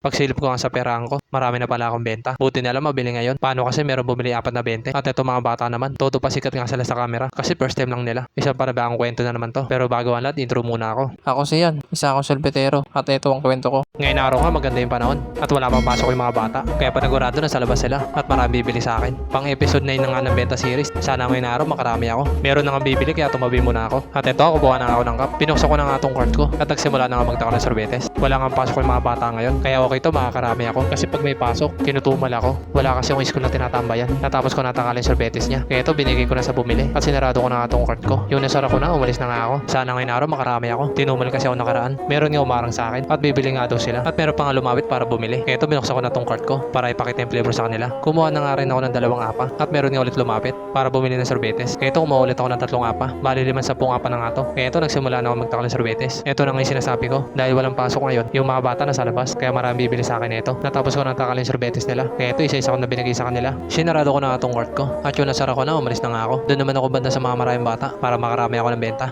Pagsilip ko nga sa perahan ko, marami na pala akong benta. Buti na lang mabili ngayon. Paano kasi meron bumili 4 na 20? At ito mga bata naman, todo pa sikat nga sila sa camera. Kasi first time lang nila. Isang panabagong kwento na naman to. Pero bago ang lahat, intro muna ako. Ako si Yan, isa akong selbetero at ito ang kwento ko. Ngayon araw nga maganda yung panahon. At wala pang pasok yung mga bata. Kaya panagurado na sa labas sila. At marami bibili sa akin. Pang episode 9 na nga ng benta series. Sana ngayon araw makarami ako. Meron na nga bibili kaya tumabi muna ako. At ito ako buha na ako ng cup. Pinuksan ko na nga tong cart ko. At nagsimula na nga magtaka ng sorbetes. Wala nga pasok yung mga bata ngayon. Kaya okay to, makakarami ako. Kasi pag may pasok, tinutumal ako. Wala kasi yung school na tinatambayan. Natapos ko natangalin sorbetes niya. Kaya ito binigay ko na sa bumili. At sinarado ko na nga tong cart ko. Yung nasara ko na, umalis na nga ako. Sana ngayon araw makarami ako. Tinumal kasi ako nakaraan. Meron nga umarang sa akin. At bibili nga daw sila. At meron pa nga lumapit para bumili. Kaya ito binuksan ko na tong cart ko para ipakita yung flavor sa kanila. Kumuha na nga rin ako ng 2 apa. At meron nga ulit lumapit para bumili ng sorbetes. Kaya ito kumuha ulit ako ng 3 apa. Bali 5-10 apa na nga to. Kaya ito nagsimula na ako magtaka ng sorbetes. Ito na nga yung sinasabi ko. Dahil walang pasok ngayon, yung mga bata nasa labas. Kaya marami bibili sa akin ito. Natapos ko nang takalin sorbetes nila. Kaya ito isa-isa ko na binigay sa kanila. Sinarado ko na nga tong cart ko. At yung nasara ko na, umalis na nga ako. Doon naman ako banda sa mga maraming bata para makarami ako ng benta.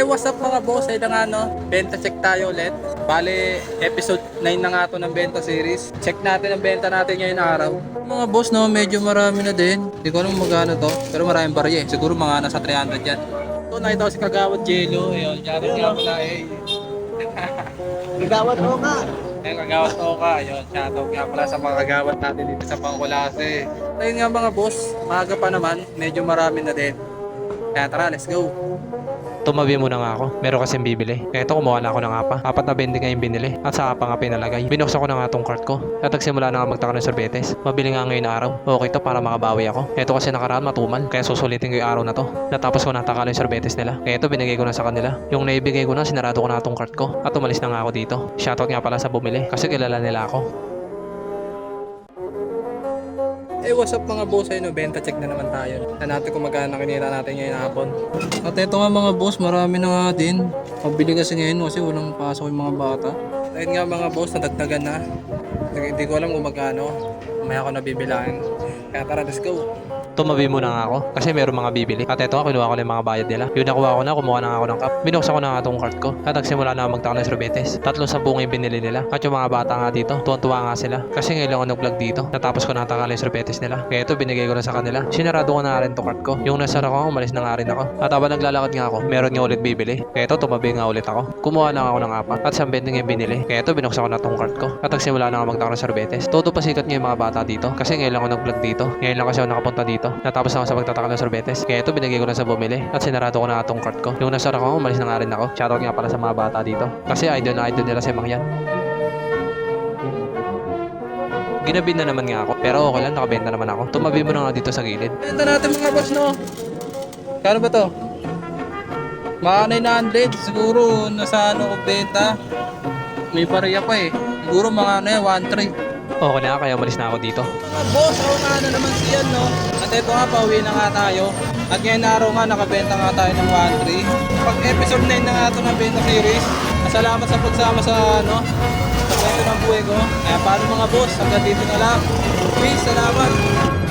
What's up mga boss? Ay na nga benta check tayo ulit. Bale, episode 9 na nga to ng benta series. Check natin ang benta natin ngayon araw. Mga boss medyo marami na din. Hindi ko alam magkano to, pero maraming barya Siguro mga nasa 300 yan. Ito nakita ko si Kagawad Jello. Ayun, dyan nga pala Gawat mo nga. Ayun, Kagawad Oka. Ayun, shoutout nga pala sa mga kagawad natin dito sa Pangkulase. Ayun nga mga boss, maaga pa naman. Medyo marami na din. Kaya tara, let's go. Tumabi muna nga ako. Meron kasing bibili. Kaya ito kumuha na ako ng apa. 4 na 20 nga yung binili. At sa apa nga pinalagay. Binuksan ko na nga tong cart ko. At nagsimula na nga magtaka ng sorbetes. Mabili nga ngayon na araw. Okay to para makabawi ako. Ito kasi nakaraan matumal. Kaya susulitin ko yung araw na to. Natapos ko nataka yung sorbetes nila. Kaya ito binigay ko na sa kanila. Yung naibigay ko na, sinarado ko na tong cart ko. At umalis na nga ako dito. Shoutout nga pala sa bumili. Kasi kilala nila ako. What's up mga boss? Ayun, benta check na naman tayo. Natin kung magkano kinita natin ngayon hapon. At ito nga mga boss, marami na nga din. Pabili kasi ngayon kasi walang pasok yung mga bata. Ayun nga mga boss, nadagdagan na. Hindi ko alam kung magkano. Mamaya ako nabibilangan. Kaya tara, let's go. Tumabi muna nga ako kasi meron mga bibili. At ito nga, kinuha ko na yung mga bayad nila. Yung nakuha ko na, kumuha na nga ako ng cup. Binuksan ko na nga tong cart ko. At nagsimula na ako magtaka ng sorbetes. 3-10 yung binili nila. At yung mga bata nga dito, tuwan-tuwa nga sila. Kasi ngayon lang ako nag-vlog dito. Natapos ko nataka yung sorbetes nila. Kaya ito, binigay ko na sa kanila. Sinarado ko na rin tong cart ko. Yung nasara ko, umalis na nga rin ako. At habang naglalakad nga ako, meron nga ulit bibili. Kaya ito, tumabi nga ulit ako. Kumuha na ako ng apa. At 10 yung binili. Kaya ito, binuksan ko na tong cart ko. At nagsimula na ako magtaka ng sorbetes. Todo pasikat nga yung mga bata dito. Kasi ngayon lang ako nag-vlog dito. Ngayon lang kasi ako nakapunta dito. Natapos na ako sa pagtataka ng sorbetes. Kaya ito binigay ko na sa bumili. At sinarado ko na itong cart ko. Yung nasara ko, umalis na nga rin ako. Shoutout nga pala sa mga bata dito. Kasi idol na idol nila si Mang Yan. Ginabi na naman nga ako. Pero okay lang, nakabenta naman ako. Tumabi mo na nga dito sa gilid. Benta natin mga boss Kano ba to? Mga 900. Siguro nasa ko benta. May pareya pa Siguro mga 1-3. Okay na, kaya umalis na ako dito. Mga boss, ako nga na naman siyan At ito nga, pauwi na nga tayo. At ngayon araw nga, nakabenta nga tayo ng 1-3. Pag episode 9 na nga ito ng benta series. Salamat sa pagsama sa sa kwento ng buhay ko. Kaya paano mga boss, hanggang dito na lang. Peace, salamat.